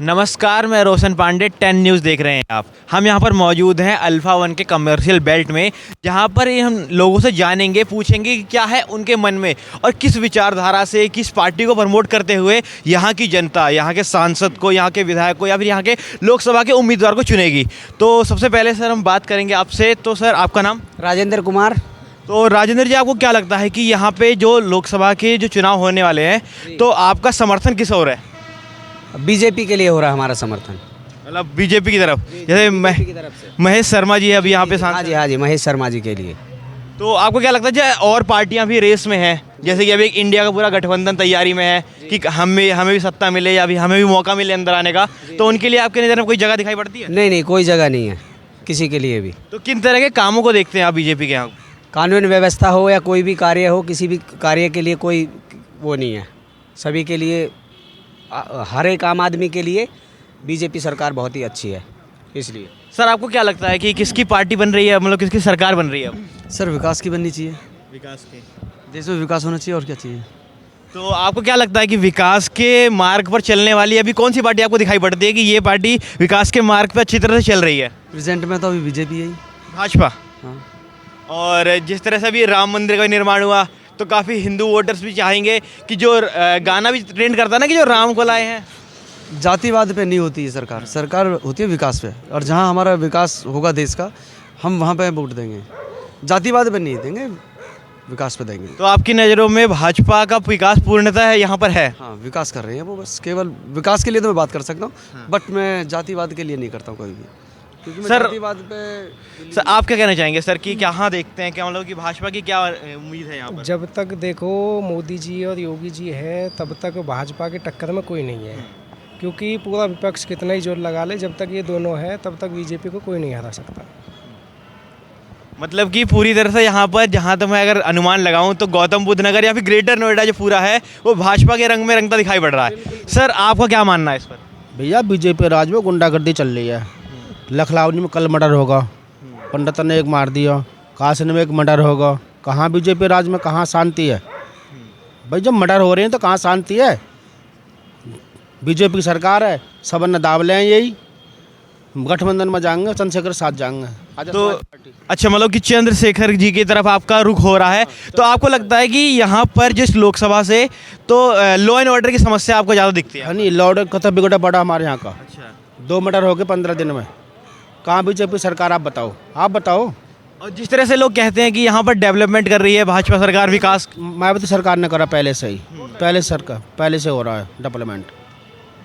नमस्कार, मैं रोशन पांडे 10 न्यूज़ देख रहे हैं आप। हम यहाँ पर मौजूद हैं अल्फ़ा 1 के कमर्शियल बेल्ट में, जहाँ पर ये हम लोगों से जानेंगे, पूछेंगे कि क्या है उनके मन में और किस विचारधारा से, किस पार्टी को प्रमोट करते हुए यहाँ की जनता, यहाँ के सांसद को, यहाँ के विधायक को या फिर यहाँ के लोकसभा के उम्मीदवार को चुनेगी। तो सबसे पहले सर हम बात करेंगे आपसे। तो सर आपका नाम? राजेंद्र कुमार। तो राजेंद्र जी, आपको क्या लगता है कि यहाँ पे जो लोकसभा के जो चुनाव होने वाले हैं, तो आपका समर्थन किस ओर है? बीजेपी के लिए हो रहा है हमारा समर्थन। मतलब बीजेपी की तरफ, जैसे बीजेपी की तरफ से। महेश शर्मा जी अभी यहाँ पे सांसद। हाँ जी, महेश शर्मा जी के लिए। तो आपको क्या लगता है जो और पार्टियां भी रेस में हैं, जैसे कि अभी एक इंडिया का पूरा गठबंधन तैयारी में है कि हमें भी सत्ता मिले या अभी हमें भी मौका मिले अंदर आने का, तो उनके लिए आपके नज़र में कोई जगह दिखाई पड़ती है? नहीं, कोई जगह नहीं है किसी के लिए भी। तो किन तरह के कामों को देखते हैं आप बीजेपी के यहाँ? कानून व्यवस्था हो या कोई भी कार्य हो, किसी भी कार्य के लिए कोई वो नहीं है। सभी के लिए, हर एक आम आदमी के लिए बीजेपी सरकार बहुत ही अच्छी है। इसलिए सर आपको क्या लगता है कि किसकी पार्टी बन रही है, मतलब किसकी सरकार बन रही है अब? सर विकास की बननी चाहिए। विकास के देश में विकास होना चाहिए और क्या चाहिए। तो आपको क्या लगता है कि विकास के मार्ग पर चलने वाली अभी कौन सी पार्टी आपको दिखाई पड़ती है कि ये पार्टी विकास के मार्ग पर अच्छी तरह से चल रही है? प्रेजेंट में तो अभी बीजेपी है ही। भाजपा। हाँ। और जिस तरह से अभी राम मंदिर का निर्माण हुआ, तो काफ़ी हिंदू वोटर्स भी चाहेंगे कि जो गाना भी ट्रेंड करता है ना कि जो राम को लाए हैं। जातिवाद पे नहीं होती है सरकार, सरकार होती है विकास पे। और जहाँ हमारा विकास होगा देश का, हम वहाँ पे वोट देंगे। जातिवाद पे नहीं देंगे, विकास पे देंगे। तो आपकी नज़रों में भाजपा का विकास पूर्णतः है यहाँ पर है? हाँ, विकास कर रहे हैं वो, बस केवल विकास के लिए तो मैं बात कर सकता हूँ। बट मैं जातिवाद के लिए नहीं करता हूँ कोई भी, क्योंकि मैं सर, जातिवाद पे। सर आप क्या कहना चाहेंगे सर कि कहाँ देखते हैं, क्या मतलब कि भाजपा की क्या उम्मीद है यहाँ पर? जब तक देखो मोदी जी और योगी जी है, तब तक भाजपा की टक्कर में कोई नहीं है। क्योंकि पूरा विपक्ष कितना ही जोर लगा ले, जब तक ये दोनों है तब तक बीजेपी को कोई नहीं हरा सकता। मतलब कि पूरी तरह से यहाँ पर, जहाँ तक मैं अगर अनुमान लगाऊं, तो गौतम बुद्ध नगर या फिर ग्रेटर नोएडा जो पूरा है वो भाजपा के रंग में रंगता दिखाई पड़ रहा है। सर आपका क्या मानना है इस पर? भैया बीजेपी राज में गुंडागर्दी चल रही है। लखनऊ में कल मर्डर होगा, पंडित ने एक मार दिया, कासन में एक मर्डर होगा। कहाँ बीजेपी राज में कहाँ शांति है भाई? जब मर्डर हो रहे हैं तो कहाँ शांति है? बीजेपी की सरकार है, सब ने दाव ले यही गठबंधन में जाएंगे, चंद्रशेखर साथ जाएंगे। तो अच्छा, मतलब कि चंद्रशेखर जी की तरफ आपका रुख हो रहा है। तो आपको लगता है कि यहाँ पर जिस लोकसभा से तो लॉ एंड ऑर्डर की समस्या आपको ज़्यादा दिखती है? नहीं, लॉर्ड का तो बिगड़ा पड़ा हमारे यहाँ का। अच्छा। 2 मर्डर हो गए 15 दिन में। कहाँ बीजेपी सरकार? आप बताओ, आप बताओ। और जिस तरह से लोग कहते हैं कि यहाँ पर डेवलपमेंट कर रही है भाजपा सरकार, विकास मायावती सरकार ने करा पहले से ही, पहले से हो रहा है डेवलपमेंट।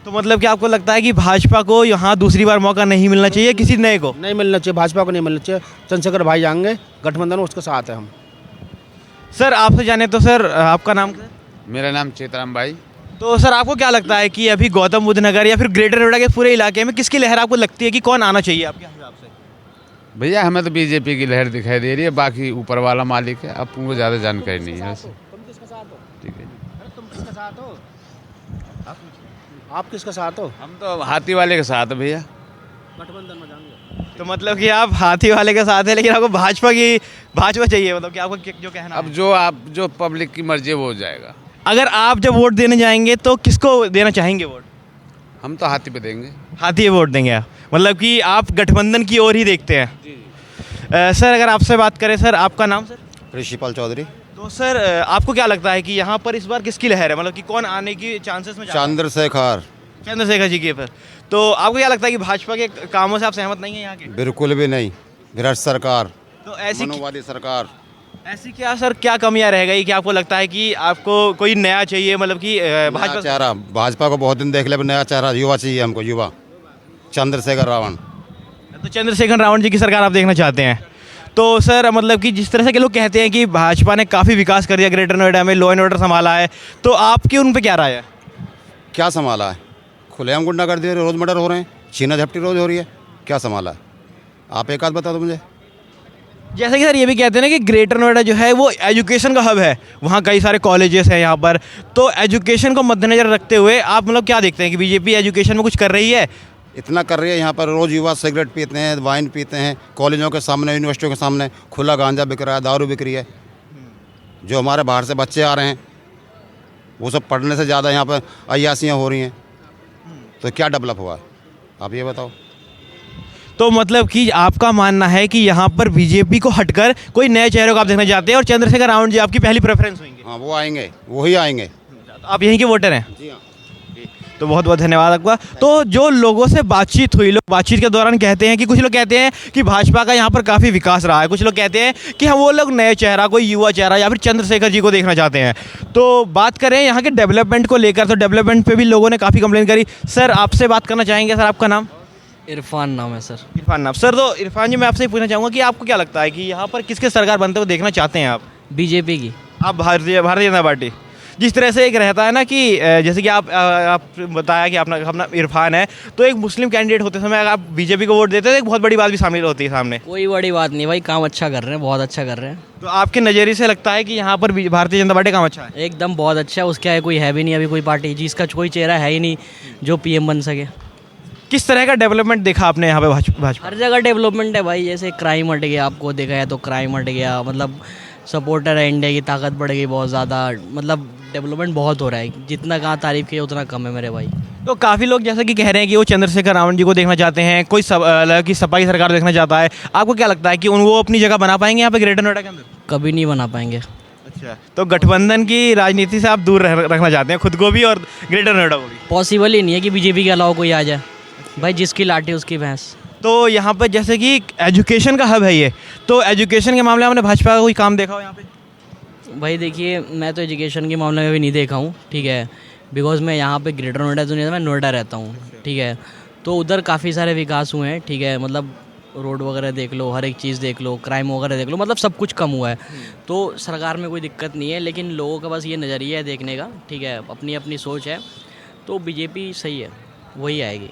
तो मतलब कि आपको लगता है कि भाजपा को यहाँ दूसरी बार मौका नहीं मिलना चाहिए, किसी नए को? नहीं मिलना चाहिए, भाजपा को नहीं मिलना चाहिए। चंद्रशेखर भाई जाएंगे गठबंधन, उसके साथ है हम। सर आपसे जाने तो सर आपका नाम? मेरा नाम चेतराम भाई। तो सर आपको क्या लगता है कि अभी गौतम बुद्ध नगर या फिर ग्रेटर नोएडा के पूरे इलाके में किसकी लहर आपको लगती है कि कौन आना चाहिए आपके हिसाब से? भैया हमें तो बीजेपी की लहर दिखाई दे रही है, बाकी ऊपर वाला मालिक है, अब तुमको ज़्यादा जानकारी नहीं है वैसे। ठीक है। तुम किसके साथ हो? आप किसके साथ हो? हम तो हाथी वाले के साथ है भैया। गठबंधन में जाएंगे। तो मतलब कि आप हाथी वाले के साथ है, लेकिन आपको भाजपा चाहिए, मतलब कि आपको जो कहना अब है? जो पब्लिक की मर्जी वो हो जाएगा। अगर आप जब वोट देने जाएंगे तो किसको देना चाहेंगे वोट? हम तो हाथी पे देंगे। हाथी वोट देंगे आप, मतलब कि आप गठबंधन की ओर ही देखते हैं। सर अगर आपसे बात करें, सर आपका नाम? सर ऋषिपाल चौधरी। तो सर आपको क्या लगता है कि यहाँ पर इस बार किसकी लहर है, मतलब कि कौन आने की चांसेस में? चंद्रशेखर जी के पर। तो आपको क्या लगता है कि भाजपा के कामों से आप सहमत नहीं है यहाँ के? बिल्कुल भी नहीं, भ्रष्ट सरकार, तो मनोवादी सरकार। ऐसी क्या सर, क्या कमियां रह गई कि आपको लगता है कि आपको कोई नया चाहिए, मतलब कि नया चेहरा? भाजपा को बहुत दिन देख ले, नया चेहरा युवा चाहिए हमको, युवा। चंद्रशेखर रावण। तो चंद्रशेखर रावण जी की सरकार आप देखना चाहते हैं? तो सर मतलब कि जिस तरह से के लोग कहते हैं कि भाजपा ने काफ़ी विकास कर दिया ग्रेटर नोएडा में, लॉ एंड ऑर्डर संभाला है, तो आपकी उन पर क्या राय है? क्या संभाला है? खुलेआम गुंडागर्दी, रोज़ मर्डर हो रहे हैं, छीना झपटी रोज़ हो रही है, क्या संभाला है? आप एक आध बता दो मुझे। जैसे कि सर ये भी कहते हैं ना कि ग्रेटर नोएडा जो है वो एजुकेशन का हब है, वहाँ कई सारे कॉलेजेस हैं यहाँ पर, तो एजुकेशन को मद्देनजर रखते हुए आप मतलब क्या देखते हैं कि बीजेपी एजुकेशन में कुछ कर रही है? इतना कर रही है। यहाँ पर रोज़ युवा सिगरेट पीते हैं, वाइन पीते हैं, कॉलेजों के सामने, यूनिवर्सिटियों के सामने खुला गांजा बिक रहा है, दारू बिक रही है। जो हमारे बाहर से बच्चे आ रहे हैं वो सब पढ़ने से ज़्यादा यहाँ पर अय्यासियाँ हो रही हैं। तो क्या डेवलप हुआ, आप ये बताओ। तो मतलब कि आपका मानना है कि यहाँ पर बीजेपी को हटकर कोई नए चेहरे को आप देखना चाहते हैं और चंद्रशेखर रावण जी आपकी पहली प्रेफरेंस होंगे। हाँ, वो आएंगे, वही आएंगे। तो आप यहीं के वोटर हैं। जी हाँ। तो बहुत बहुत धन्यवाद आपका। तो जो लोगों से बातचीत हुई, लोग बातचीत के दौरान कहते हैं कि कुछ लोग कहते हैं कि भाजपा का यहाँ पर काफ़ी विकास रहा है, कुछ लोग कहते हैं कि हम वो लोग नए चेहरा, कोई युवा चेहरा या फिर चंद्रशेखर जी को देखना चाहते हैं। तो बात करें यहाँ के डेवलपमेंट को लेकर, तो डेवलपमेंट पे भी लोगों ने काफ़ी कंप्लेन करी। सर आपसे बात करना चाहेंगे। सर आपका नाम? इरफान नाम है सर। इरफान नाम। सर तो इरफान जी, मैं आपसे पूछना चाहूँगा कि आपको क्या लगता है कि यहाँ पर किसके सरकार बनते हुए देखना चाहते हैं आप? बीजेपी की। आप भारतीय जनता पार्टी। जिस तरह से एक रहता है ना कि जैसे कि आप बताया कि अपना इरफान है, तो एक मुस्लिम कैंडिडेट होते समय अगर आप बीजेपी को वोट देते हैं तो एक बहुत बड़ी बात भी शामिल होती है सामने। कोई बड़ी बात नहीं भाई, काम अच्छा कर रहे हैं, बहुत अच्छा कर रहे हैं। तो आपके नज़रिए से लगता है कि यहाँ पर भारतीय जनता पार्टी काम अच्छा है? एकदम बहुत अच्छा है। उसके आगे कोई है भी नहीं अभी कोई पार्टी जिसका कोई चेहरा है ही नहीं जो पीएम बन सके। किस तरह का डेवलपमेंट देखा आपने यहाँ पे भाजपा? हर जगह डेवलपमेंट है भाई। जैसे क्राइम हट गया, आपको देखा है तो क्राइम हट गया, मतलब सपोर्टर है, इंडिया की ताकत बढ़ गई बहुत ज़्यादा, मतलब डेवलपमेंट बहुत हो रहा है। जितना कहाँ तारीफ़ की उतना कम है मेरे भाई। तो काफ़ी लोग जैसा कि कह रहे हैं कि वो चंद्रशेखर रावण जी को देखना चाहते हैं, कोई की सपा की सरकार देखना चाहता है। आपको क्या लगता है कि वो अपनी जगह बना पाएंगे यहाँ पे ग्रेटर नोएडा के अंदर? कभी नहीं बना पाएंगे। अच्छा, तो गठबंधन की राजनीति से आप दूर रखना चाहते हैं खुद को भी और ग्रेटर नोएडा को भी? पॉसिबल ही नहीं है कि बीजेपी के अलावा कोई आ जाए भाई। जिसकी लाठी उसकी भैंस। तो यहाँ पर जैसे कि एजुकेशन का हब है ये, तो एजुकेशन के मामले में आपने भाजपा का कोई काम देखा हो यहाँ पे? भाई देखिए, मैं तो एजुकेशन के मामले में भी नहीं देखा हूँ, ठीक है, बिकॉज मैं यहाँ पे ग्रेटर नोएडा तो नहीं, मैं नोएडा रहता हूँ, ठीक है। तो उधर काफ़ी सारे विकास हुए हैं, ठीक है, मतलब रोड वगैरह देख लो, हर एक चीज़ देख लो, क्राइम वगैरह देख लो, मतलब सब कुछ कम हुआ है। तो सरकार में कोई दिक्कत नहीं है, लेकिन लोगों का बस ये नज़रिया है देखने का, ठीक है, अपनी अपनी सोच है। तो बीजेपी सही है, वही आएगी।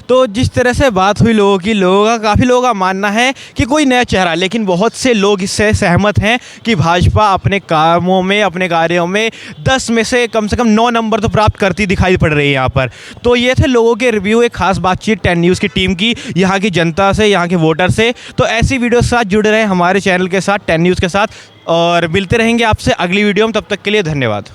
तो जिस तरह से बात हुई काफ़ी लोगों का मानना है कि कोई नया चेहरा, लेकिन बहुत से लोग इससे सहमत हैं कि भाजपा अपने कामों में, अपने कार्यों में 10 में से कम 9 नंबर तो प्राप्त करती दिखाई पड़ रही है यहाँ पर। तो ये थे लोगों के रिव्यू, एक खास बातचीत 10 न्यूज़ की टीम की यहाँ की जनता से, यहाँ के वोटर से। तो ऐसी वीडियो के साथ जुड़े रहे हमारे चैनल के साथ, 10 न्यूज़ के साथ, और मिलते रहेंगे आपसे अगली वीडियो में। तब तक के लिए धन्यवाद।